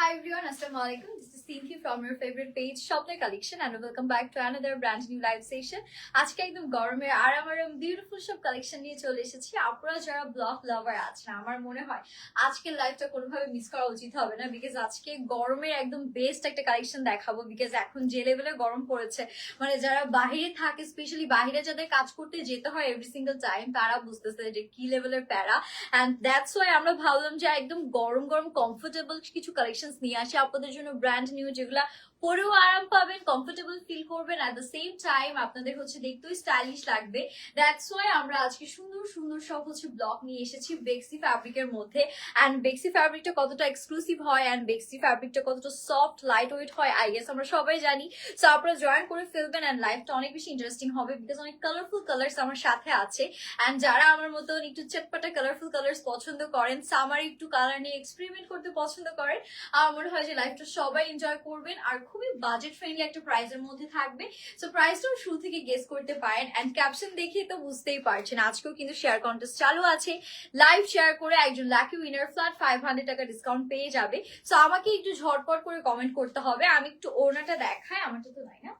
Hi everyone, Assalamualaikum. This is Cynthia from your favorite page Shopner Collection and welcome back to another brand new live session. আজকে একদম গরমের আরাম beautiful সব collection নিয়ে চলে এসেছি। আপনারা যারা ব্লগ লাভার আছেন আমার মনে হয় আজকের লাইভটা কোনোভাবে মিস করা উচিত হবে না, বিকজ আজকে গরমের একদম বেস্ট একটা কালেকশন দেখাবো। বিকজ এখন যে লেভেলে গরম পড়েছে, মানে যারা বাইরে থাকে, স্পেশালি বাইরে যাদের কাজ করতে যেতে হয় এভরি সিঙ্গেল টাইম, তারা বুঝতেছে যে কি লেভেলের প্যারা। অ্যান্ড দ্যাটস ওয়াই আমরা ভাবলাম যে একদম গরম কমফোর্টেবল কিছু কালেকশন নিয়ে আসি আপনাদের জন্য, ব্র্যান্ড নিউ, যেগুলা পরেও আরাম পাবেন, কমফোর্টেবল ফিল করবেন, এট দ্য সেম টাইম আপনাদের দেখতেও স্টাইলিশ লাগবে। দ্যাটস ওয়াই আমরা আজকে সুন্দর সব ব্লক নিয়ে এসেছি বেক্সি ফ্যাব্রিকের মধ্যে। অ্যান্ড বেক্সি ফ্যাব্রিকটা কতটা এক্সক্লুসিভ হয় অ্যান্ড বেক্সি ফ্যাব্রিকটা কতটা সফট লাইট ওয়েট হয় আই গেস আমরা সবাই জানি। সো আপনারা জয়েন করে ফেলবেন অ্যান্ড লাইফটা অনেক বেশি ইন্টারেস্টিং হবে, বিকজ অনেক কালারফুল কালার্স আমার সাথে আছে। অ্যান্ড যারা আমার মতো একটু চটপটা কালারফুল কালার্স পছন্দ করেন, সামার একটু কালার নিয়ে এক্সপেরিমেন্ট করতে পছন্দ করেন, আমার মনে হয় যে লাইফটা সবাই এনজয় করবেন আর খুবই বাজেট ফ্রেন্ডলি একটা প্রাইসের মধ্যে থাকবে। সো প্রাইসটাও শুরু থেকে গেস করতে পারেন অ্যান্ড ক্যাপশন দেখে তো বুঝতেই পারছেন আজকেও কিন্তু শেয়ার কন্টেস্ট চালু আছে। লাইভ শেয়ার করে একজন লাকি উইনার ফ্ল্যাট 500 টাকা ডিসকাউন্ট পেয়ে যাবে। সো আমাকে একটু ঝটপট করে কমেন্ট করতে হবে। আমি একটু ওড়নাটা দেখাই, আমারটা তো নাই না।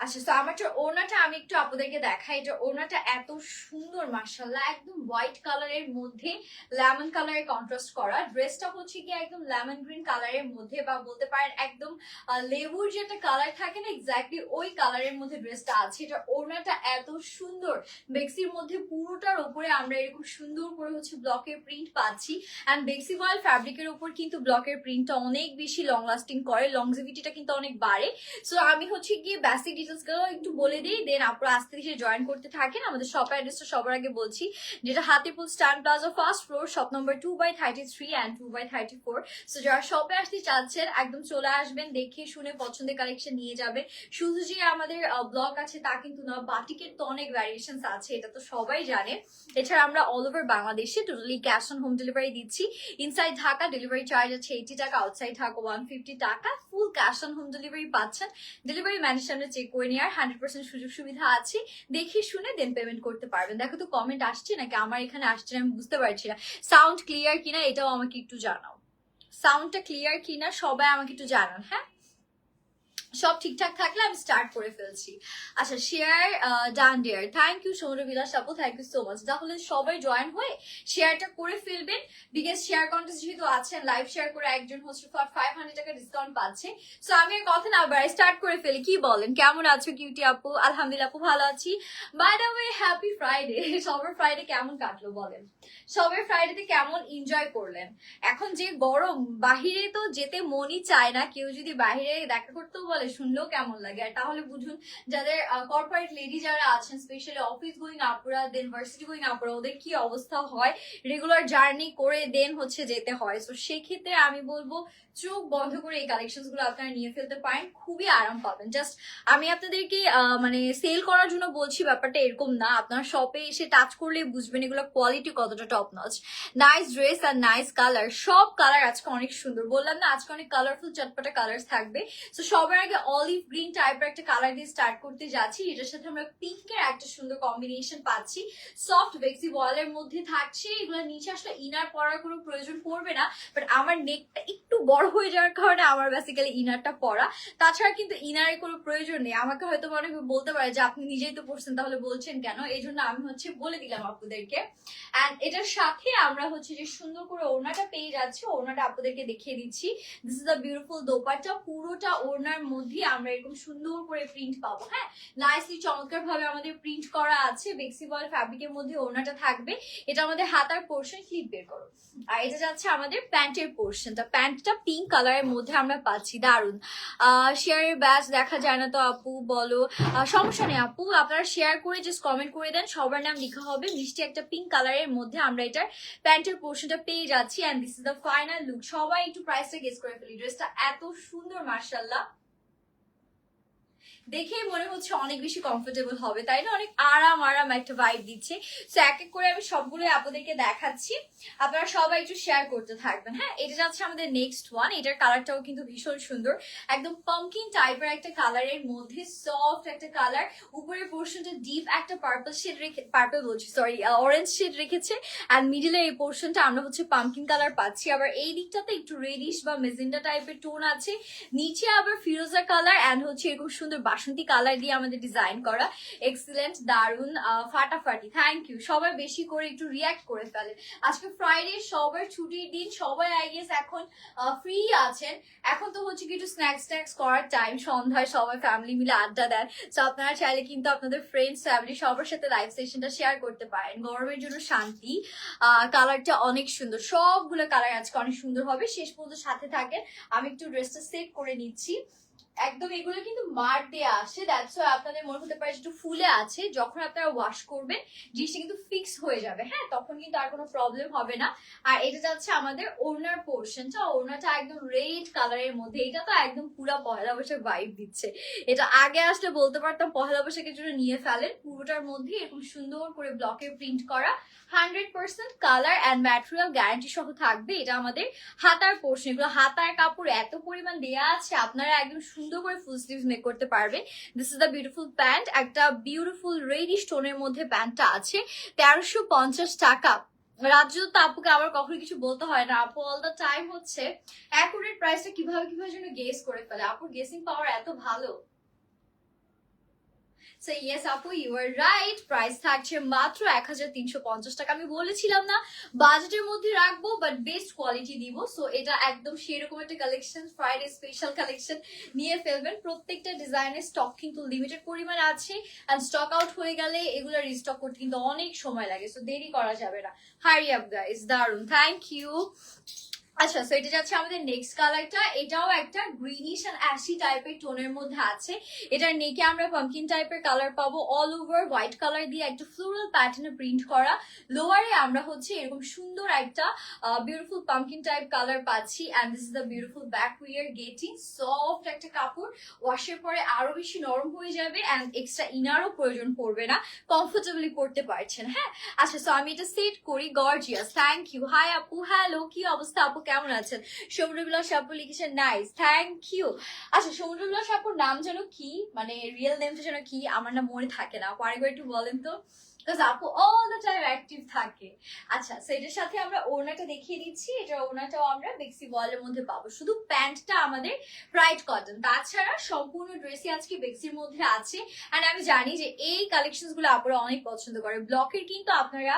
আচ্ছা, তো আমার ওড়নাটা আমি একটু আপনাদেরকে দেখাই। এটা ওড়নাটা এত সুন্দর মাশাআল্লাহ, একদম হোয়াইট কালারের মধ্যে লেমন কালারের কন্ট্রাস্ট করা। ড্রেসটা হচ্ছে কি একদম লেমন গ্রিন কালারের মধ্যে, বা বলতে পারেন একদম লেবুর যে একটা কালার থাকে না, এক্স্যাক্টলি ওই কালারের মধ্যে ড্রেসটা আছে। এটা ওড়নাটা এত সুন্দর, বেক্সির মধ্যে পুরোটার উপরে আমরা এরকম সুন্দর করে ব্লকের প্রিন্ট পাচ্ছি। অ্যান্ড বেক্সি ওয়াল ফ্যাব্রিকের উপর কিন্তু ব্লকের প্রিন্টটা অনেক বেশি লং লাস্টিং করে, লংজিভিটিটা কিন্তু অনেক বাড়ে। সো আমি গিয়ে বেসিক একটু বলে দিই, দেন আপনারা আস্তে ধীরে জয়েন করতে থাকেন। আমাদের শপ অ্যাড্রেসটা সবার আগে বলছি, যেটা Hatipur stand plaza first floor, shop number 2/33 and 2/34। So যারা শপে আসতে চাচ্ছেন একদম চলে আসবেন, দেখে শুনে পছন্দের কালেকশন নিয়ে যাবেন। শুধু যে আমাদের ব্লগ আছে তা কিন্তু না, বাটিকের তো অনেক ভ্যারিয়েশনস আছে, এটা তো সবাই জানে। এছাড়া আমরা অল ওভার বাংলাদেশে totally cash on home delivery দিচ্ছি। ইনসাইড ঢাকা ডেলিভারি চার্জ আছে 80 টাকা, আউটসাইড ঢাকা 150 টাকা। Full cash on home delivery পাচ্ছেন। ডেলিভারি ম্যানের সামনে চেক করে নেওয়ার 100% সুযোগ সুবিধা আছে, দেখে শুনে দেন পেমেন্ট করতে পারবেন। দেখো তো কমেন্ট আসছে নাকি আমার এখানে আসছে না, আমি বুঝতে পারছি না। সাউন্ড ক্লিয়ার কিনা এটাও আমাকে একটু জানাও, সাউন্ডটা ক্লিয়ার কিনা সবাই আমাকে একটু জানান। হ্যাঁ, সব ঠিকঠাক থাকলে আমি স্টার্ট করে ফেলছি। আচ্ছা, share done dear, thank you সৌরবিলাস আপু, থ্যাংক ইউ সো মাচ। তাহলে সবাই জয়েন হয়ে শেয়ারটা করে ফেলবেন, বিকজ শেয়ার কন্টেস্ট যেহেতু আছেন, লাইভ শেয়ার করে একজন 500 টাকা ডিসকাউন্ট পাচ্ছে। সো আমি আর কথা না বাড়াই স্টার্ট করে ফেলি। কি বলেন, কেমন আছো কিউটি আপু? আলহামদুলিল্লাহ আপু ভালো আছি। By the way happy Friday. সবার ফ্রাইডে কেমন কাটলো বলেন, সবার ফ্রাইডেতে কেমন এনজয় করলেন? এখন যে গরম, বাহিরে তো যেতে মনই চায় না, কেউ যদি বাহিরে দেখা করতেও বলে শুনলেও কেমন লাগে। আর তাহলে বুঝুন যাদের কর্পোরেট লেডি যারা আছেন, স্পেশালি অফিস গোয়িং আপুরা, দেন ভার্সিটি গোয়িং আপুরা, ওদের কি অবস্থা হয়, রেগুলার জার্নি করে দেন যেতে হয়। তো সেক্ষেত্রে আমি বলবো চোখ বন্ধ করে এই কালেকশন গুলো আপনারা নিয়ে ফেলতে পারেন, খুবই আরাম পাবেন। জাস্ট আমি আপনাদেরকে মানে সেল করার জন্য বলছি, ব্যাপারটা এরকম না। আপনার শপে এসে টাচ করলে বুঝবেন এগুলো কোয়ালিটি কতটা টপ নচ। নাইস ড্রেস আর নাইস কালার, সব কালার আজকে অনেক সুন্দর। বললাম না আজকে অনেক কালারফুল চটপটা কালার থাকবে। তো সবার আগে অলিভ গ্রিন টাইপের একটা কালার দিয়ে স্টার্ট করতে যাচ্ছি। এটার সাথে আমরা পিঙ্কের একটা সুন্দর কম্বিনেশন পাচ্ছি, সফট বেক্সি ওয়ালের মধ্যে থাকছে। এগুলো নিচে আসলে ইনার পরার কোনো প্রয়োজন পড়বে না, বাট আমার নেকটা একটু বড় হয়ে যাওয়ার কারণে আমার বেসিক্যালি ইনারটা পরা। তাছাড়া কিন্তু ইনারের কোনো প্রয়োজন নেই। আমাকে হয়তো অনেকে বলতে পারে যে আপনি নিজেই তো পড়ছেন, তাহলে বলছেন কেন? এই জন্য আমি বলে দিলাম আপনাদেরকে। অ্যান্ড এটার সাথে আমরা যে সুন্দর করে ওড়নাটা পেয়ে যাচ্ছি, ওড়নাটা আপনাদেরকে দেখিয়ে দিচ্ছি। This is the beautiful dupatta, পুরোটা ওড়নার মধ্যে আমরা এরকম সুন্দর করে প্রিন্ট পাবো। হ্যাঁ, নাইসলি চমৎকার ভাবে আমাদের প্রিন্ট করা আছে। বেক্সি ওয়াল ফ্যাব্রিকের মধ্যে ওড়নাটা থাকবে। এটা আমাদের হাতার পোর্শন, ক্লিপ বের করো। আর এটা যাচ্ছে আমাদের প্যান্টের পোর্শনটা, প্যান্টটা পিঙ্ক কালারের মধ্যে আমরা পাচ্ছি। দারুন। শেয়ারের ব্যাচ দেখা যায় না তো আপু, বলো সমস্যা নেই আপু, আপনারা শেয়ার করে জাস্ট কমেন্ট করে দেন, সবার নাম লেখা হবে। মিষ্টি একটা পিঙ্ক কালারের মধ্যে আমরা এটার প্যান্টের পোর্শনটা পেয়ে যাচ্ছি। And this is the final look. সবাই একটু প্রাইসটা গেস করে ফেলি। ড্রেসটা এত সুন্দর মার্শাল্লাহ, দেখেই মনে হচ্ছে অনেক বেশি কমফোর্টেবল হবে, তাই না? অনেক আরাম আরাম একটা ভাইব দিচ্ছে। সো এক এক করে আমি সবগুলো আপনাদেরকে দেখাচ্ছি, আপনারা সবাই একটু শেয়ার করতে থাকবেন। হ্যাঁ, এটা যাচ্ছে আমাদের নেক্সট ওয়ান। এটার কালারটাও কিন্তু ভীষণ সুন্দর, একদম পাম্পকিন টাইপের একটা কালারের মধ্যে সফট একটা কালার। উপরের পোর্শনটা ডিপ একটা পার্পল শেড রেখে, পার্পল বলছি সরি, অরেঞ্জ শেড রেখেছে। অ্যান্ড মিডিলের এই পোর্শনটা আমরা হচ্ছে পাম্পকিন কালার পাচ্ছি। আবার এই দিকটাতে একটু রেডিশ বা মেজেন্ডা টাইপের টোন আছে। নিচে আবার ফিরোজা কালার অ্যান্ড হচ্ছে এরকম সুন্দর বাসন্তী কালার দিয়ে আমাদের ডিজাইন করা। এক্সিলেন্ট, দারুন, ফাটাফাটি। Thank you. সবাই বেশি করে একটু রিয়াক্ট করে ফেলে। আজকে ফ্রাইডে, সবার ছুটির দিন, সবাই আই গেস এখন ফ্রি আছেন। এখন তো হচ্ছে কি একটু স্ন্যাক্স করার টাইম, সন্ধ্যায় সবাই ফ্যামিলি মিলে আড্ডা দেন। তো আপনারা চাইলে কিন্তু আপনাদের ফ্রেন্ডস, ফ্যামিলি সবার সাথে লাইভ সেশনটা শেয়ার করতে পারেন। গরমের জন্য শান্তি। কালারটা অনেক সুন্দর, সবগুলো কালার আজকে অনেক সুন্দর হবে। শেষ পর্যন্ত সাথে থাকেন। আমি একটু ড্রেসটা সেট করে নিচ্ছি। একদম এগুলো কিন্তু মার দেয়া আসে, দ্যাটস ওয়াই আপনাদের মনে হতে পারে একটু ফুলে আছে। যখন আপনারা ওয়াশ করবেন জিনিসটা কিন্তু ফিক্স হয়ে যাবে। হ্যাঁ, তখন কিন্তু আর কোনো প্রবলেম হবে না। আর এটা যাচ্ছে আমাদের ওড়নার পোর্শনটা। ওড়নাটা একদম রেড কালারের মধ্যে। এটা তো একদম পুরো পয়লা বৈশাখ ভাইব দিচ্ছে। এটা আগে আসলে বলতে পারতাম পয়লা বৈশাখের জন্য নিয়ে ফেলেন। পুরোটার মধ্যে এরকম সুন্দর করে ব্লকের প্রিন্ট করা, 100% কালার অ্যান্ড ম্যাটেরিয়াল গ্যারান্টি সহ থাকবে। এটা আমাদের হাতার পোর্শন। এগুলো হাতার কাপড় এত পরিমাণ দেয়া আছে, আপনারা একদম সুন্দর করে ফুল স্লিভস মেক করতে পারবেন। This is the beautiful pant. একটা বিউটিফুল রেডিশ টোনের মধ্যে প্যান্টটা আছে, 1350 টাকা। রাজ্য তো আপুকে আবার কখনো কিছু বলতে হয় না, আপু অল দ্য টাইম হচ্ছে অ্যাকুরেট প্রাইসটা কিভাবে কিভাবে যেন গেস করে ফেলে। আপুর গেসিং পাওয়ার এত ভালো। সো ইয়েস আপু, ইউ আর রাইট। প্রাইস থাকছে মাত্র 1350 টাকা। আমি বলেছিলাম না বাজেটের মধ্যে রাখবো বাট বেস্ট কোয়ালিটি দিব। সো এটা একদম সেরকম একটা কালেকশন, ফ্রাইডে স্পেশাল কালেকশন। নিয়ে ফেলবেন। প্রত্যেকটা ডিজাইনের স্টক কিন্তু লিমিটেড পরিমাণ আছে, এন্ড স্টক আউট হয়ে গেলে এগুলো রিস্টক করতে কিন্তু অনেক সময় লাগে। সো দেরি করা যাবে না, হারি আপ গাইস। দারুন, থ্যাংক ইউ। আচ্ছা, সো এটা যাচ্ছে আমাদের নেক্সট কালারটা। এটাও একটা গ্রিনিশ এন্ড অ্যাশি টাইপের টোনের মধ্যে আছে। এটার নেকে আমরা পাম্পকিন টাইপের কালার পাবো, অল ওভার হোয়াইট কালার দিয়ে একটা ফ্লোরাল প্যাটার্নে প্রিন্ট করা। লোয়ারে আমরা হচ্ছে এরকম সুন্দর একটা বিউটিফুল পাম্পকিন টাইপ কালার পাচ্ছি। And this is the beautiful back we are getting. Soft একটা কাপড়, ওয়াশের পরে আরো বেশি নরম হয়ে যাবে অ্যান্ড এক্সট্রা ইনারও প্রয়োজন পড়বে না, কমফোর্টেবলি পড়তে পারছেন। হ্যাঁ, আচ্ছা, সো আমি এটা সেট করি। Gorgeous, thank you. হাই আপু, হ্যালো, কি অবস্থা আপু, কেমন আছেন? সমুদ্রবিলাস আপু লিখেছেন নাইস, থ্যাংক ইউ। আচ্ছা, সমুদ্রবিলাস আপুর নাম যেন কি, মানে রিয়েল নেমটা যেন কি, আমার না মনে থাকে না। আরেকবার একটু বলেন তো, আপু অল দ্য টাইম অ্যাক্টিভ থাকে। আচ্ছা, সো এটার সাথে আমরা ওড়নাটা দেখিয়ে দিচ্ছি। এটার ওড়নাটাও আমরা বেক্সি বয়েলের মধ্যে পাবো, শুধু প্যান্টটা আমাদের ব্রাইট কটন। তাছাড়া সম্পূর্ণ ড্রেসই আজকে বেক্সির মধ্যে আছে। আর আমি জানি যে এই কালেকশন গুলো আপনারা অনেক পছন্দ করে। ব্লকের কিন্তু আপনারা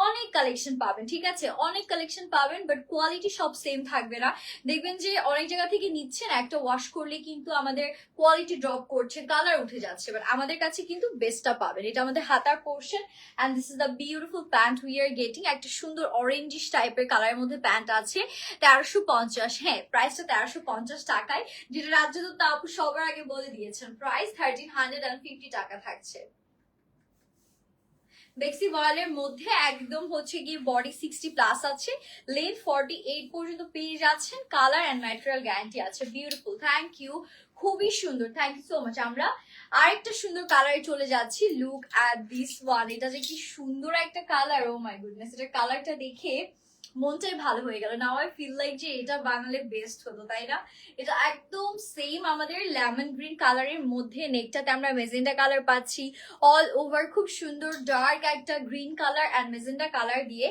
অনেক কালেকশন পাবেন, ঠিক আছে, অনেক কালেকশন পাবেন, বাট কোয়ালিটি সব সেম থাকবে না। দেখবেন যে অনেক জায়গা থেকে নিচ্ছেন, একটা ওয়াশ করলে কিন্তু আমাদের কোয়ালিটি ড্রপ করছে, কালার উঠে যাচ্ছে, বাট আমাদের কাছে কিন্তু বেস্টটা পাবেন। এটা আমাদের হাতার portion and this is the beautiful pant we are getting. একটা সুন্দর অরেঞ্জিশ টাইপের কালারের মধ্যে প্যান্ট আছে, 1350। হ্যাঁ, প্রাইসটা 1350 টাকায়, যেটা রাজ্য তো আপু সবার আগে বলে দিয়েছেন। প্রাইস 1350 টাকা থাকছে। বেক্সি বয়েলের মধ্যে একদম হচ্ছে গিয়ে বডি 60+ আছে, লেন্থ 48 পর্যন্ত পেয়ে যাচ্ছেন। কালার এন্ড ম্যাটেরিয়াল গ্যারান্টি আছে। বিউটিফুল, থ্যাংক ইউ, খুবই সুন্দর, থ্যাংক ইউ সো মাচ। আমরা আরেকটা সুন্দর কালারে চলে যাচ্ছি। Look at this one. এটা যে কি সুন্দর একটা কালার, ও মাই গুডনেস। এটা কালারটা দেখে মনটাই ভালো হয়ে গেল। নাও আই ফিল লাইক যে এটা বানালে বেস্ট হতো, তাই না? এটা একদম সেম আমাদের লেমন গ্রিন কালারের মধ্যে, নেকটাতে আমরা মেজেন্ডা কালার পাচ্ছি। অল ওভার খুব সুন্দর ডার্ক একটা green colour and magenta colour দিয়ে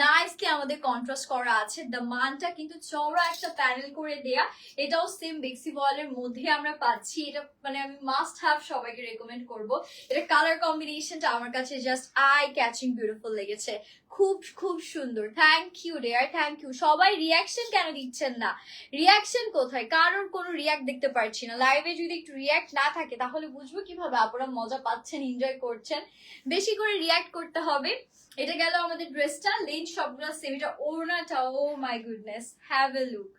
নাইসলি আমাদের কন্ট্রাস্ট করা আছে। দামানটা কিন্তু চওড়া একটা প্যানেল করে দেয়া। এটাও সেম বেক্সি বয়েলের মধ্যে আমরা পাচ্ছি। এটা মানে আমি মাস্ট হ্যাভ, সবাইকে রেকমেন্ড করব। এটা কালার কম্বিনেশনটা আমার কাছে জাস্ট আই ক্যাচিং বিউটিফুল লেগেছে, খুব খুব সুন্দর। Thank you dear, thank you. সবাই রিয়াকশন কেন দিচ্ছেন না? রিয়াকশন কোথায়? কারোর কোনো রিয়াক্ট দেখতে পারছি না। লাইভে যদি একটু রিয়াক্ট না থাকে তাহলে বুঝবো কিভাবে আপনারা মজা পাচ্ছেন, এনজয় করছেন। বেশি করে রিয়াক্ট করতে হবে। এটা গেল আমাদের ড্রেসটা, লেন্থ সবগুলো সেম। এটা ওড়নাটা, oh my goodness, have a look,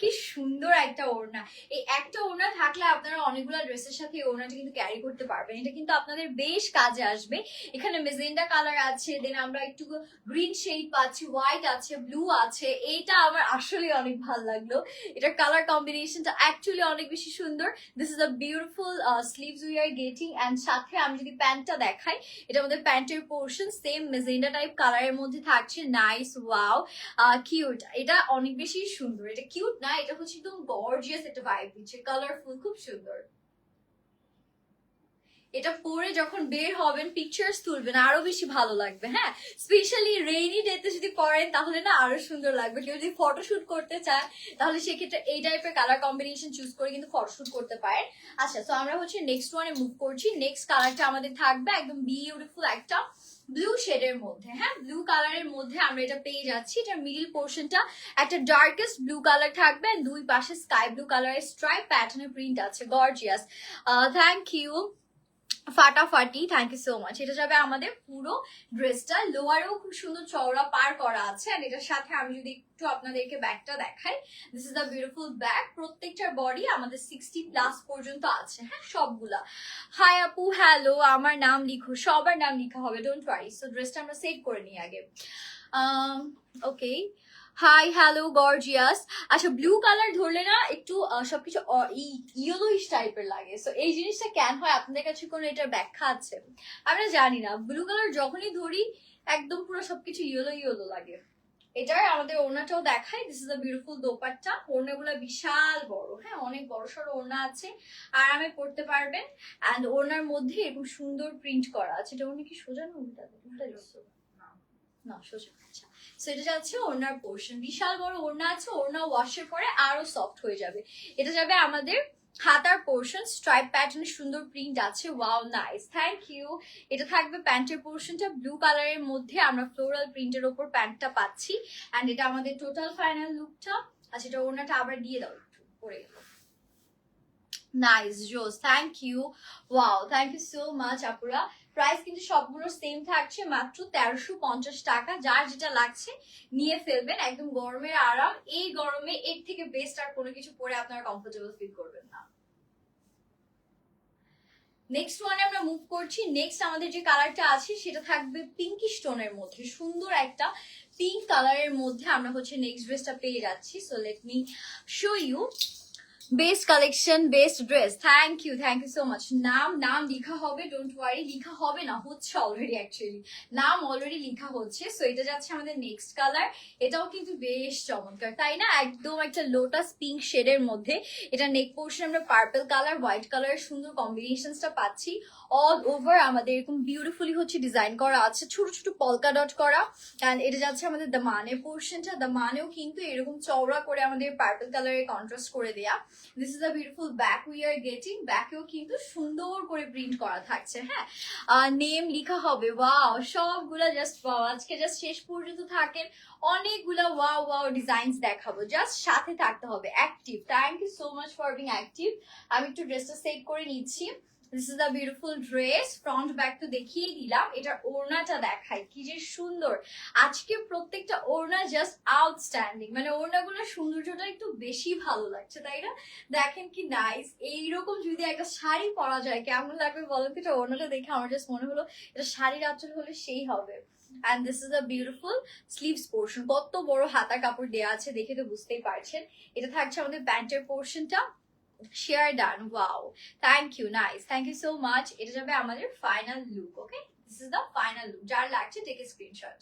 কি সুন্দর একটা ওড়না। এই একটা ওড়না থাকলে আপনারা অনেকগুলো ড্রেসের সাথে এই ওড়নাটা কিন্তু ক্যারি করতে পারবেন। এটা কিন্তু আপনাদের বেশ কাজে আসবে। এখানে মেজেন্ডা কালার আছে, দেন আমরা একটু গ্রিন শেড পাচ্ছি, হোয়াইট আছে, ব্লু আছে। এইটা আমার আসলে অনেক ভালো লাগলো। এটার কালার কম্বিনেশনটা অ্যাকচুয়ালি অনেক বেশি সুন্দর। This is a beautiful sleeves we are getting, and সাথে আমি যদি প্যান্টটা দেখাই, এটা আমাদের প্যান্টের পোর্শন সেম মেজেন্ডা টাইপ কালারের মধ্যে থাকছে। Nice, wow, cute. এটা অনেক বেশি সুন্দর। এটা কিউট না, এটা হচ্ছে একদম গর্জিয়াস একটা ভাইব দিচ্ছে, কালারফুল, খুব সুন্দর। এটা পরে যখন বের হবেন পিকচার্স তুলবেন আরো বেশি ভালো লাগবে। হ্যাঁ, স্পেশালি রেইনি ডেতে যদি পরেন তাহলে না আরো সুন্দর লাগবে। কেউ যদি ফটোশুট করতে চায় তাহলে সেক্ষেত্রে এই টাইপের কালার কম্বিনেশন চুজ করে কিন্তু ফটোশুট করতে পারেন। আচ্ছা, তো আমরা হচ্ছে নেক্সট ওয়ানে মুভ করছি। নেক্সট কালারটা আমাদের থাকবে একদম বিউটিফুল একটা ব্লু শেডের মধ্যে। হ্যাঁ, ব্লু কালারের মধ্যে আমরা এটা পেয়ে যাচ্ছি। এটার মিডল পোর্শনটা একটা ডার্কেস্ট ব্লু কালার থাকবে, দুই পাশে স্কাই ব্লু কালারের স্ট্রাইপ প্যাটার্নের প্রিন্ট আছে, গর্জিয়াস। থ্যাংক ইউ, ফাটাফাটি, থ্যাংক ইউ সো মাচ। এটা যাবে আমাদের পুরো ড্রেসটা। লোয়ারেও খুব সুন্দর চওড়া পার করা আছে, আর এটার সাথে আমি যদি একটু আপনাদেরকে ব্যাগটা দেখাই, this is the beautiful bag. প্রত্যেকটার বডি আমাদের 60+ পর্যন্ত আছে। হ্যাঁ, সবগুলা। হাই আপু, হ্যালো, আমার নাম লিখো, সবার নাম লিখা হবে, ডোন্ট ওয়ারি। সো ড্রেসটা আমরা সেট করে নিই আগে। ওকে, হাই, হ্যালো, গর্জিয়াস। আচ্ছা, ব্লু কালার ধরলে না একটু সবকিছু ইয়েলোইশ টাইপের লাগে। সো এই জিনিসটা কেন হয়, আপনাদের কাছে কোনো এটার ব্যাখ্যা আছে? আমরা জানি না, ব্লু কালার যখনই ধরি একদম পুরো সবকিছু ইয়েলো ইয়েলো লাগে। এটার আমাদের ওড়নাটাও দেখাই। This is a beautiful dupatta. ওড়নাগুলো বিশাল বড়, হ্যাঁ, অনেক বড় সড়ো ওড়না আছে, আরামে পড়তে পারবেন। অ্যান্ড ওড়নার মধ্যে এরকম সুন্দর প্রিন্ট করা আছে। এটা ওড়না কি সোজা না উল্টা? না, সোজা। আচ্ছা, সো এটা যাচ্ছে ওড়নার পোর্শন। বিশাল বড় ওড়না আছে, ওড়না ওয়াশের পরে আরো সফট হয়ে যাবে। এটা যাবে আমাদের হাতার পোর্শন, স্ট্রাইপ প্যাটার্নের সুন্দর প্রিন্ট আছে, ওয়াও, নাইস, থ্যাংক ইউ। এটা থাকবে প্যান্টের পোর্শনটা ব্লু কালারের মধ্যে, আমরা ফ্লোরাল প্রিন্টের ওপর প্যান্টটা পাচ্ছি। অ্যান্ড এটা আমাদের টোটাল ফাইনাল লুকটা। আচ্ছা, এটা ওড়নাটা আবার দিয়ে দাও একটু পরে। নাইস, জোস, thank you, wow, thank you so much আপুরা। প্রাইস কিন্তু সবগুলো সেম থাকছে, মাত্র 1350 টাকা। যার যেটা লাগছে নিয়ে ফেলবেন, একদম গরমের আরাম। এই গরমে এর থেকে বেস্ট আর কোনো কিছু পরে আপনারা কমফোর্টেবল ফিল করবেন না। নেক্সট ওয়ানে আমরা মুভ করছি। নেক্সট আমাদের যে কালারটা আছে সেটা থাকবে পিঙ্কিশ টোনের মধ্যে, সুন্দর একটা পিঙ্ক কালারের মধ্যে আমরা হচ্ছে নেক্সট ড্রেসটা পেয়ে যাচ্ছি। So let me show you. Best collection, best dress, thank you so much. নাম লিখা হবে, ডোন্ট ওয়ারি। লিখা হবে না, হচ্ছে অলরেডি, অ্যাকচুয়ালি নাম অলরেডি লিখা হচ্ছে। সো এটা যাচ্ছে আমাদের নেক্সট কালার। এটাও কিন্তু বেশ চমৎকার, তাই না? একদম একটা লোটাস পিঙ্ক শেডের মধ্যে। এটা নেক পোর্শন আমরা পার্পল কালার, হোয়াইট কালারের সুন্দর কম্বিনেশনসটা পাচ্ছি। অল ওভার আমাদের এরকম বিউটিফুলি হচ্ছে ডিজাইন করা আছে, ছোট ছোট পলকা ডট করা। অ্যান্ড এটা যাচ্ছে আমাদের দামানের পোর্শনটা। দামানেও কিন্তু এরকম চওড়া করে আমাদের পার্পল কালারের কন্ট্রাস্ট করে দেয়া। This is a beautiful back we are getting. ব্যাকেও কিন্তু সুন্দর করে প্রিন্ট করা থাকছে। হ্যাঁ, নেম লিখা হবে, ওয়াও, সবগুলা জাস্ট ওয়াও। আজকে জাস্ট শেষ পর্যন্ত থাকেন, অনেকগুলা ওয়াও ওয়াও ডিজাইনস দেখাবো, জাস্ট সাথে থাকতে হবে, active. Thank you so much for being active. আমি একটু ড্রেসটা সেট করে নিচ্ছি। This is the beautiful dress. Front back তো দেখিয়ে দিলাম, এটার ওড়নাটা দেখাই, কি যে সুন্দর। আজকে প্রত্যেকটা ওড়না জাস্ট আউটস্ট্যান্ডিং, মানে ওড়নাগুলোর সৌন্দর্যটা একটু বেশি ভালো লাগছে, তাই না? দেখেন কি নাইস। এইরকম যদি একটা শাড়ি পরা যায় কেমন লাগবে বলো তো? এটা ওড়নাটা দেখে আমার জাস্ট মনে হলো এটা শাড়ির আঁচল হলে সেই হবে। And this is a beautiful sleeves portion. কত বড় হাতা কাপড় দেওয়া আছে দেখে তো বুঝতেই পারছেন। এটা থাকছে আমাদের প্যান্টের পোর্শনটা, share done, wow, thank you, nice, thank you so much. এটা যাবে আমাদের final look. Okay, this is the final look. যার লাগছে টেক এ স্ক্রিনশট।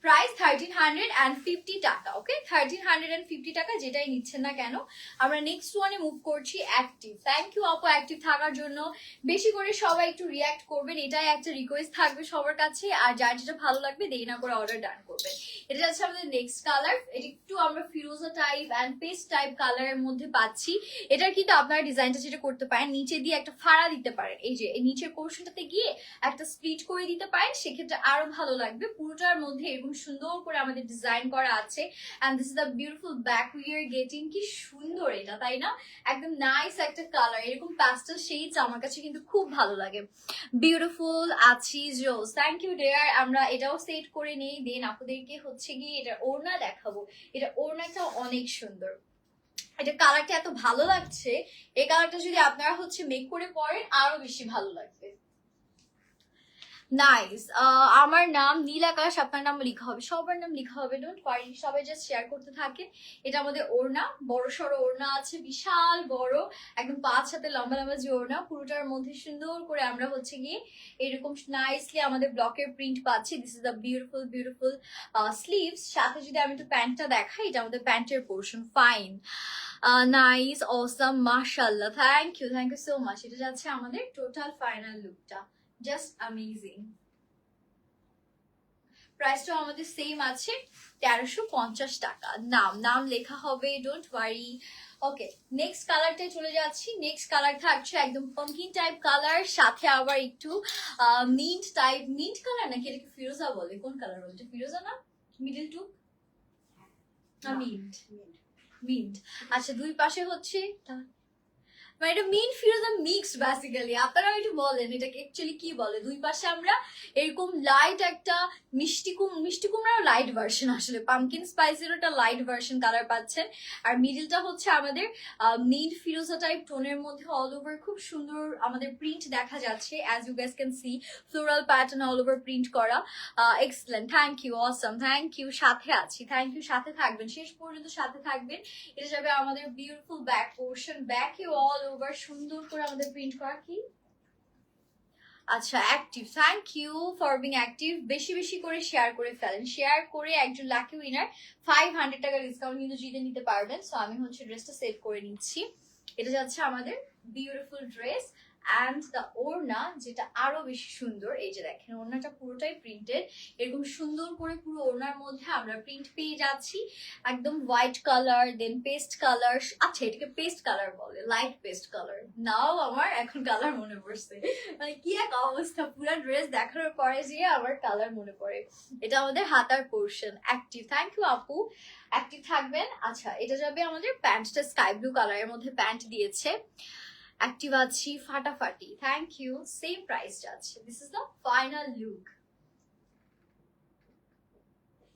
প্রাইস 1350 টাকা। ওকে, 1350 টাকা, যেটাই নিচ্ছেন না কেন। আমরা নেক্সট ওয়ানে মুভ করছি, অ্যাক্টিভ। থ্যাংক ইউ আপু অ্যাক্টিভ থাকার জন্য। বেশি করে সবাই একটু রিয়াক্ট করবেন, এটাই একটা রিকোয়েস্ট থাকবে সবার কাছে। আর যার যেটা ভালো লাগবে দেরি না করে অর্ডার ডান করবেন। এটা যাচ্ছে আমাদের নেক্সট কালার। এটা একটু আমরা ফিরোজা টাইপ অ্যান্ড পেস্ট টাইপ কালারের মধ্যে পাচ্ছি। এটার কিন্তু আপনারা ডিজাইনটা যেটা করতে পারেন, নিচে দিয়ে একটা ফাড়া দিতে পারেন, এই যে এই নিচের পোর্শনটাতে গিয়ে একটা স্প্লিট করে দিতে পারেন, সেক্ষেত্রে আরো ভালো লাগবে। পুরোটার মধ্যে এরকম এরকম সুন্দর করে আমাদের ডিজাইন করা আছে and this is the beautiful back we are getting. কি সুন্দর এটা, তাই না? একদম নাইস একটা কালার, এরকম প্যাস্টেল শেডস আমার কাছে কিন্তু খুব ভালো লাগে। বিউটিফুল আছি জোস, থ্যাংক ইউ ডিয়ার। আমরা এটাও সেট করে নেই, দেন আপনাদেরকে হচ্ছে গিয়ে এটা ওড়না দেখাবো। এটা ওড়নাটা অনেক সুন্দর, এটা কালারটা এত ভালো লাগছে। এই কালারটা যদি আপনারা হচ্ছে মেক করে পরেন আরো বেশি ভালো লাগবে। নাইস। আমার নাম নীল আকাশ, আপনার নাম লেখা হবে, সবার নাম লেখা হবে, ডোন্ট ওয়ারি, সবাই জাস্ট শেয়ার করতে থাকে। এটা আমাদের ওড়না, বড় সড়ো ওড়না আছে, বিশাল বড়, একদম 5 হাতে লম্বা লম্বা যে ওড়না, পুরোটার মধ্যে সুন্দর করে আমরা হচ্ছে গিয়ে এরকম নাইসলি আমাদের ব্লকের প্রিন্ট পাচ্ছি। This is the beautiful beautiful sleeves. সাথে যদি আমি একটু প্যান্টটা দেখাই, এটা আমাদের প্যান্টের পোর্শন। ফাইন, নাইস, অসাম, মাশাআল্লাহ, থ্যাংক ইউ সো মাচ। এটা যাচ্ছে আমাদের টোটাল ফাইনাল লুকটা, জাস্ট অ্যামেজিং। প্রাইসটাও আমাদের সেম আছে 1350 টাকা। নাম লেখা হবে, ডোন্ট ওয়ারি। ওকে, নেক্সট কালারটাই চলে যাচ্ছি। নেক্সট কালার থাকছে একদম পাম্পকিন টাইপ কালার, সাথে আবার একটু মিন্ট টাইপ, মিন্ট কালার নাকি এটাকে ফিরোজা বলে, কোন কালার বলে? এটা ফিরোজা না, মিডল টু মিন্ট, মিন্ট। আচ্ছা, দুই পাশে হচ্ছে মানে এটা মিন্ট ফিরোজা মিক্সড বেসিক্যালি। আপনারা একটু বলেন এটাকে অ্যাকচুয়ালি কি বলে। দুই পাশে আমরা এরকম লাইট একটা মিষ্টি কুমড়ার লাইট ভার্সন, আসলে পামকিন স্পাইসের একটা লাইট ভার্সন কালার পাচ্ছেন। আর মিডলটা হচ্ছে আমাদের মিন্ট ফিরোজা টাইপ টোনের মধ্যে অল ওভার খুব সুন্দর আমাদের প্রিন্ট দেখা যাচ্ছে। As you guys can see, floral pattern all over print করা। Excellent, thank you, awesome, thank you. সাথে আছি, থ্যাংক ইউ, সাথে থাকবেন, শেষ পর্যন্ত সাথে থাকবেন। এটা যাবে আমাদের বিউটিফুল ব্যাক পোর্শন, ব্যাকে অল ওভার সুন্দর করে আমাদের প্রিন্ট করা। কি আচ্ছা, active, thank you for being active. বেশি বেশি করে শেয়ার করে ফেলেন, শেয়ার করে একজন লাকি উইনার 500 টাকা ডিসকাউন্ট কিন্তু জিতে নিতে পারবেন। সো আমি হচ্ছে ড্রেসটা সেট করে নিচ্ছি। এটা যাচ্ছে আমাদের বিউটিফুল ড্রেস অ্যান্ড দ্য ওড়না, যেটা আরো বেশি সুন্দর। এই যে দেখেন, ওড়নাটা পুরোটাই প্রিন্টেড, এরকম সুন্দর করে পুরো ওড়নার মধ্যে আমরা প্রিন্ট পেয়ে যাচ্ছি। একদম হোয়াইট কালার, দেন পেস্ট কালার। আচ্ছা, এটাকে পেস্ট কালার বলে, লাইট পেস্ট কালার। নাও আমার এখন কালার মনে পড়ছে, মানে কি এক অবস্থা, পুরো ড্রেস দেখার পরে যে আমার কালার মনে পড়ে। এটা আমাদের হাতার পোর্শন। অ্যাক্টিভ, থ্যাংক ইউ আপু, অ্যাক্টিভ থাকবেন। আচ্ছা, এটা যাবে আমাদের প্যান্টটা স্কাই ব্লু কালারের মধ্যে প্যান্ট দিয়েছে। অ্যাক্টিভ আছি ফাটাফাটি, থ্যাংক ইউ। সেম প্রাইস যাচ্ছে। This is the final look.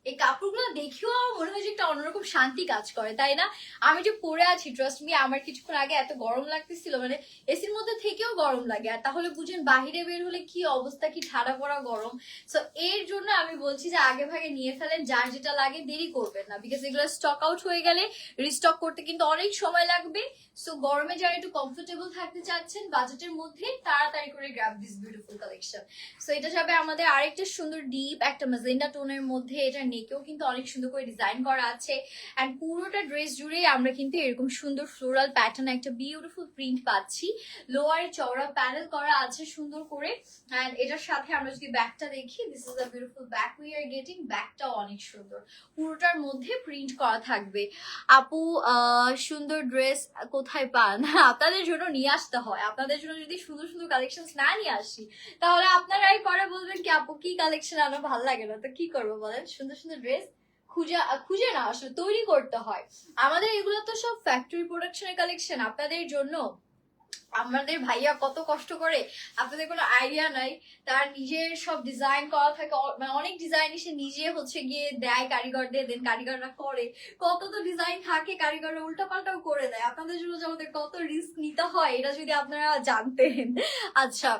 এই কাপড়গুলো দেখেও আমার মনে হয় যে একটা অন্যরকম শান্তি কাজ করে, তাই না? আমি যে পরে আছি, ট্রাস্ট মি, আমার কিছুক্ষণ আগে এত গরম লাগতেছিল, মানে এসির মধ্যে থেকেও গরম লাগে। আর তাহলে বুঝেন বাহিরে বের হলে কি অবস্থা, কি ঠাড়া পড়া গরম। সো এর জন্য আমি বলছি যে আগে ভাগে নিয়ে ফেলেন, যার যেটা লাগে, দেরি করবেন না, বিকজ এগুলো স্টক আউট হয়ে গেলে রিস্টক করতে কিন্তু অনেক সময় লাগবে। সো গরমে যারা একটু কমফোর্টেবল থাকতে চাচ্ছেন বাজেটের মধ্যে, তাড়াতাড়ি করে grab this beautiful collection. So এটা যাবে আমাদের আরেকটা সুন্দর ডিপ একটা ম্যাজেন্ডা টোনের মধ্যে। এটা নেকেও কিন্তু অনেক সুন্দর করে ডিজাইন করা আছে এন্ড পুরোটা ড্রেস জুড়ে আমরা কিন্তু এরকম সুন্দর ফ্লোরাল প্যাটার্ন একটা বিউটিফুল প্রিন্ট পাচ্ছি। লোয়ারে চওড়া প্যানেল করা আছে সুন্দর করে। এন্ড এটার সাথে আমরা যদি ব্যাকটা দেখি, this is the beautiful back we are getting. ব্যাকটাও অনেক সুন্দর, পুরোটার মধ্যে প্রিন্ট করা থাকবে। আপু, সুন্দর ড্রেস কোথায় পান? আপনাদের জন্য নিয়ে আসতে হয়। আপনাদের জন্য যদি সুন্দর সুন্দর কালেকশন না নিয়ে আসি, তাহলে আপনারাই পরে বলবেন কি আপু কি কালেকশন আনো, ভালো লাগে না। তো কি করবো বলেন? সুন্দর সুন্দর ড্রেস খুঁজে না, আসলে তৈরি করতে হয়। আমাদের এগুলো তো সব ফ্যাক্টরি প্রোডাকশনের কালেকশন আপনাদের জন্য। আমাদের ভাইয়া কত কষ্ট করে, আপনাদের কোনো আইডিয়া নাই। তার নিজের সব ডিজাইন করা থাকে, মানে অনেক ডিজাইন এসে নিজে হচ্ছে গিয়ে দেয় কারিগরদের, দেন কারিগররা করে। কত তো ডিজাইন থাকে, কারিগররা উল্টাপাল্টাও করে দেয়। আপনাদের জন্য যে আমাদের কত রিস্ক নিতে হয়, এটা যদি আপনারা জানতেন। আচ্ছা,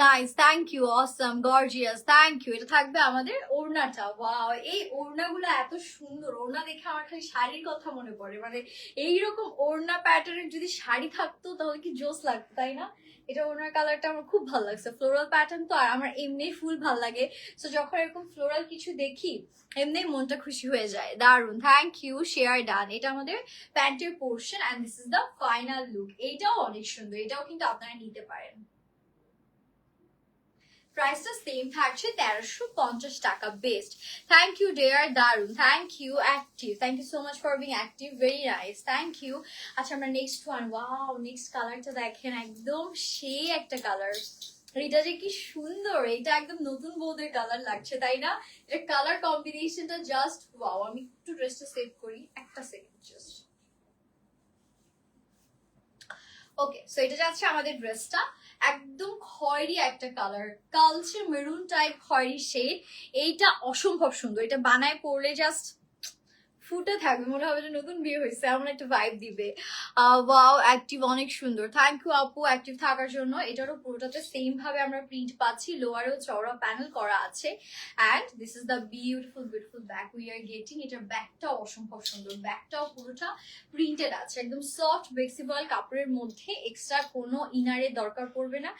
nice, thank you, awesome, gorgeous, thank you. এটা থাকবে আমাদের ওড়নাটা। ওয়াও, এই ওড়নাগুলো এত সুন্দর। ওড়না দেখে আমার খালি শাড়ির কথা মনে পড়ে, মানে এইরকম ওড়না প্যাটার্নের যদি শাড়ি থাকতো তাহলে কি জোস লাগতো, তাই না? এটা ওনার কালারটা আমার খুব ভালো লাগছে, ফ্লোরাল প্যাটার্ন তো, আর আমার এমনি ফুল ভালো লাগে। সো যখন এরকম ফ্লোরাল কিছু দেখি এমনি মনটা খুশি হয়ে যায়। দারুন, থ্যাংক ইউ, শেয়ার ডান। এটা আমাদের প্যান্টের portion and this is the final look. এইটাও অনেক সুন্দর, এটাও কিন্তু আপনারা নিতে পারেন। প্রাইসটা সেম থাকছে 1350 টাকা। বেস্ট, থ্যাংক ইউ ডিয়ার, দারুন, thank you. Active, thank you so much for being active, very nice, thank you. আচ্ছা, আমরা নেক্সট ওয়ান, ওয়াও, নেক্সট কালারটা দেখেন, একদম সেই একটা কালার। এটা যে কি সুন্দর, এটা একদম নতুন বউদের কালার লাগছে তাই না? এটা কালার কম্বিনেশনটা জাস্ট ওয়াও। আমি একটু ড্রেসটা সেভ করি, একটা সেকেন্ড জাস্ট। ওকে, সো এটা যাচ্ছে আমাদের ড্রেসটা, একদম খয়েরি একটা কালার, কালচে মেরুন টাইপ খয়েরি শেড। এইটা অসম্ভব সুন্দর, এটা বানায় পরলে জাস্ট ফুটে থাকবে, মনে হবে যে নতুন বিয়ে হয়েছে, এমন একটা ভাইব দিবে। ওয়াও, অ্যাক্টিভ অনেক সুন্দর। থ্যাংক ইউ আপু অ্যাক্টিভ থাকার জন্য। এটারও পুরোটাতে সেম ভাবে আমরা প্রিন্ট পাচ্ছি, লোয়ারেও চওড়া প্যানেল করা আছে। And this is the beautiful beautiful back we are getting. এটার ব্যাকটাও অসম্ভব সুন্দর, ব্যাকটাও পুরোটা প্রিন্টেড আছে, একদম সফট ফ্লেক্সিবল কাপড়ের মধ্যে, এক্সট্রা কোনো ইনারের দরকার পড়বে না,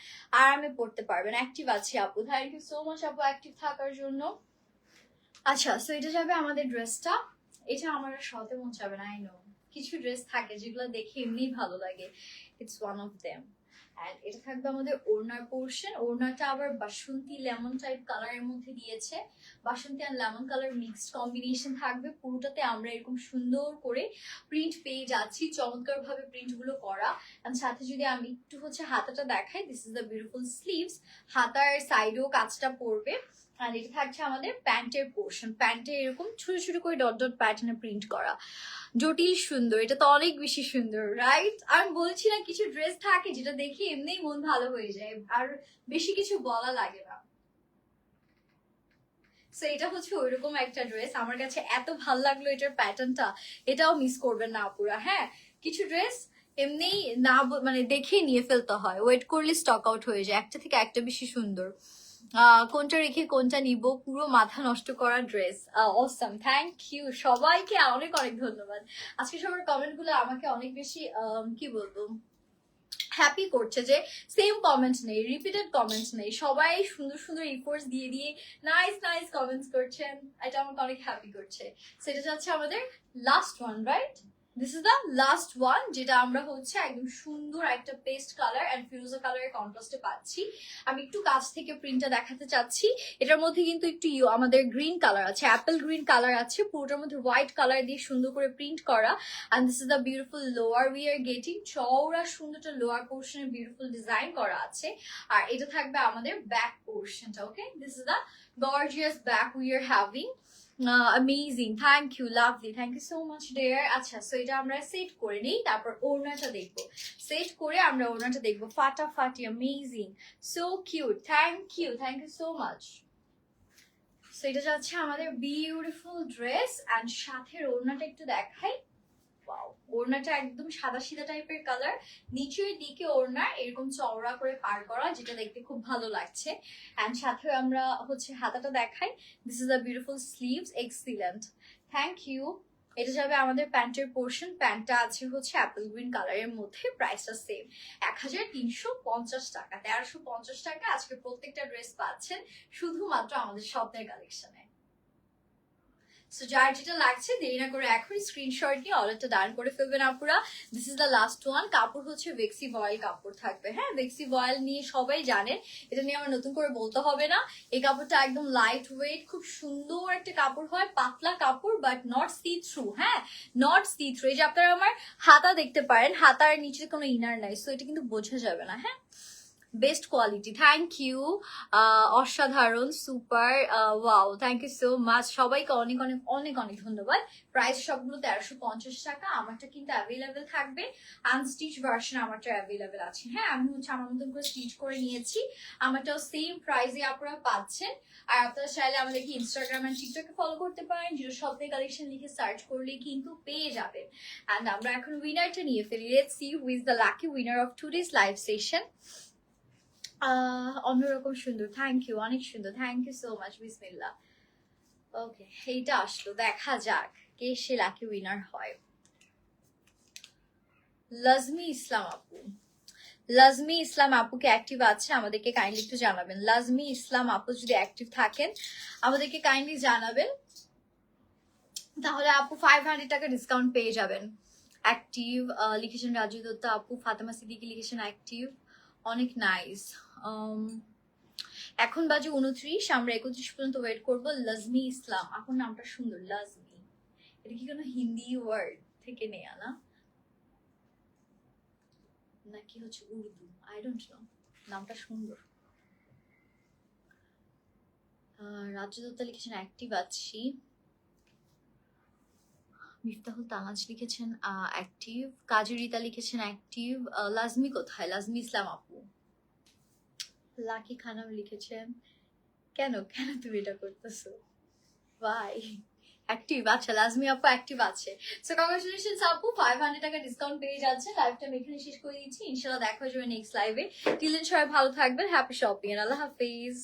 আরামে পড়তে পারবেন। অ্যাক্টিভ আছি আপু, থ্যাংক ইউ সো মাচ আপু অ্যাক্টিভ থাকার জন্য। আচ্ছা, সো এটা যাবে আমাদের ড্রেসটা। এটা আমার সতে মন যাবে না, আই নো। কিছু ড্রেস থাকে যেগুলো দেখে এমনি ভালো লাগে, it's one of them. And এটা থাকবে আমাদের ওড়নার পোর্শন। ওড়নাটা আবার বাসন্তী লেমন টাইপ কালারের মধ্যে দিয়েছে, বাসন্তী আর লেমন কালার মিক্সড কম্বিনেশন থাকবে পুরোটাতে। আমরা এরকম সুন্দর করে প্রিন্ট পেয়ে যাচ্ছি, চমৎকার ভাবে প্রিন্ট গুলো করা। এন্ড সাথে যদি আমি একটু হাতাটা দেখাই, this is the beautiful sleeves. হাতার সাইডেও কাজটা পড়বে। আর এটা থাকছে আমাদের প্যান্টের পোর্শন, প্যান্টে এরকম ছোট ছোট করে ডট ডট প্যাটার্নে প্রিন্ট করা, জটিল সুন্দর। এটা তো অনেক বেশি সুন্দর, রাইট? আমি বলছি না, কিছু ড্রেস থাকে যেটা দেখে এমনিই মন ভালো হয়ে যায়, আর বেশি কিছু বলা লাগে না। সো এটা ওইরকম একটা ড্রেস, আমার কাছে এত ভালো লাগলো এটার প্যাটার্নটা, এটাও মিস করবেন না আপুরা। হ্যাঁ, কিছু ড্রেস এমনি না মানে দেখে নিয়ে ফেলতে হয়, ওয়েট করলে স্টক আউট হয়ে যায়, একটা থেকে একটা বেশি সুন্দর। কোনটা রেখে কোনটা নিব, পুরো মাথা নষ্ট করা ড্রেস। অসাম, থ্যাংক ইউ সবাইকে, অনেক অনেক ধন্যবাদ। আজকে সবার কমেন্ট গুলো আমাকে অনেক বেশি কি বলবো, হ্যাপি করছে যে সেম কমেন্ট নেই, রিপিটেড কমেন্ট নেই, সবাই সুন্দর সুন্দর ইফোর্টস দিয়ে দিয়ে নাইস নাইস কমেন্টস করছেন, এটা আমাকে অনেক হ্যাপি করছে। সেটা যাচ্ছে আমাদের last one, right? This is the last one, যেটা আমরা একদম সুন্দর একটা পেস্ট কালার এন্ড ফিরোজা কালারের কন্ট্রাস্টে পাচ্ছি। আমি একটু কাছ থেকে প্রিন্টটা দেখাতে চাচ্ছি। এটার মধ্যে কিন্তু একটু আমাদের গ্রিন কালার আছে, অ্যাপেল গ্রিন কালার আছে, পুরোটার মধ্যে হোয়াইট কালার দিয়ে সুন্দর করে প্রিন্ট করা। And this is the beautiful lower we are getting, চওড়া সুন্দরটা লোয়ার পোর্শনে বিউটিফুল ডিজাইন করা আছে। আর এটা থাকবে আমাদের ব্যাক পোর্শনটা। Okay, this is the gorgeous back we are having. Amazing, thank you, lovely, thank you so much dear. আচ্ছা, সো এটা আমরা সেট করে নিই, তারপর ওড়নাটা দেখবো। সেট করে আমরা ওড়নাটা দেখবো, ফাটাফাটি, amazing, so cute, thank you so much. So এটা যাচ্ছে আমাদের বিউটিফুল ড্রেস, অ্যান্ড সাথে ওড়নাটা একটু দেখাই। ওয়াও, ওড়নাটা একদম সাদা সিধা টাইপের কালার, নিচের দিকে ওড়না এরকম চওড়া করে পার করা, যেটা দেখতে খুব ভালো লাগছে। এন্ড সাথে আমরা হাতাটা দেখাই, this is the beautiful sleeves, excellent, thank you. এটা যাবে আমাদের প্যান্টের পোর্শন। প্যান্টটা আছে অ্যাপেল গ্রিন কালারের মধ্যে, প্রাইসটা সেম 1350 টাকা, 1350 টাকা। আজকে প্রত্যেকটা ড্রেস পাচ্ছেন শুধুমাত্র আমাদের স্বপ্নের কালেকশনে। সো যার যেটা লাগছে দেরি না করে এখন স্ক্রিনশট নিয়ে অর্ডারটা ডান করে ফেলবেন আপুরা। This is the last one. কাপড় ভেক্সি ভয়েল কাপড় থাকবে। হ্যাঁ, ভেক্সি ভয়েল নিয়ে সবাই জানেন, এটা নিয়ে আমার নতুন করে বলতে হবে না। এই কাপড়টা একদম লাইট ওয়েট, খুব সুন্দর একটা কাপড় হয়, পাতলা কাপড়, বাট নট সি থ্রু। হ্যাঁ, নট সি থ্রু। এই যে আপনারা আমার হাতা দেখতে পারেন, হাতার নিচে কোনো ইনার নাই, সো এটা কিন্তু বোঝা যাবে না। হ্যাঁ, বেস্ট কোয়ালিটি, থ্যাংক ইউ, অসাধারণ, super, wow, thank you so much. সবাইকে অনেক অনেক অনেক অনেক ধন্যবাদ। প্রাইস সবগুলো 1350 টাকা। আমারটা কিন্তু অ্যাভেলেবেল থাকবে, আনস্টিচ ভার্সন আমারটা অ্যাভেলেবেল আছে। হ্যাঁ, আমি আমার মতন করে স্টিচ করে নিয়েছি, আমারটাও সেম প্রাইসে আপনারা পাচ্ছেন। আর আপনারা চাইলে আমাদেরকে ইনস্টাগ্রাম এন্ড টিকটকে ফলো করতে পারেন, জিরো শপিং কালেকশন লিখে সার্চ করলে কিন্তু পেয়ে যাবেন। অ্যান্ড আমরা এখন উইনারটা নিয়ে ফেলি, let's see who is the lucky winner of today's live session. অন্যরকম সুন্দর, থ্যাংক ইউ, অনেক সুন্দর, থ্যাংক ইউ সো মাচ, বিসমিল্লাহ। ওকে, এইটা আসলো, দেখা যাক কে সে লাকি উইনার হয়। লাজমি ইসলাম আপু, লাজমি ইসলাম আপুকে অ্যাক্টিভ আছে, আমাদেরকে কাইন্ডলি একটু জানাবেন। লাজমি ইসলাম আপু যদি অ্যাক্টিভ থাকেন আমাদেরকে কাইন্ডলি জানাবেন, তাহলে আপু 500 টাকা ডিসকাউন্ট পেয়ে যাবেন। অ্যাক্টিভ লিখেছেন রাজু দত্ত আপু, ফাতেমা সিদ্দিকি লিখেছেন অ্যাক্টিভ, অনেক নাইস। এখন বাজে 29, আমরা 31 পর্যন্ত ওয়েট করবো। লাজমি ইসলাম আপুর নামটা সুন্দর, লাজমি, এটা কি কোনো হিন্দি ওয়ার্ড থেকে নেয়া না, নাকি উর্দু? আই ডোন্ট নো, নামটা সুন্দর। রাজ্য দত্তা লিখেছেন অ্যাক্টিভ আছি। মিফতাহুল তামাজ লিখেছেন অ্যাক্টিভ। কাজী রিতা লিখেছেন অ্যাক্টিভ। লাজমি কোথায়? লাজমি ইসলাম আপু। লাকি খানম লিখেছেন কেন কেন তুমি এটা করতেছো? By active. আচ্ছা লাজমি আপু অ্যাক্টিভ আছে। সো কংগ্রাচুলেশনস আপু, 500 টাকা ডিসকাউন্ট পেয়ে যাচ্ছে। লাইভটা আমি এখানে শেষ করে দিচ্ছি, ইনশাআল্লাহ দেখা হয়ে যাবে নেক্সট লাইভে। টিল দেন সবাই ভালো থাকবেন, হ্যাপি শপিং, আল্লাহ হাফেজ।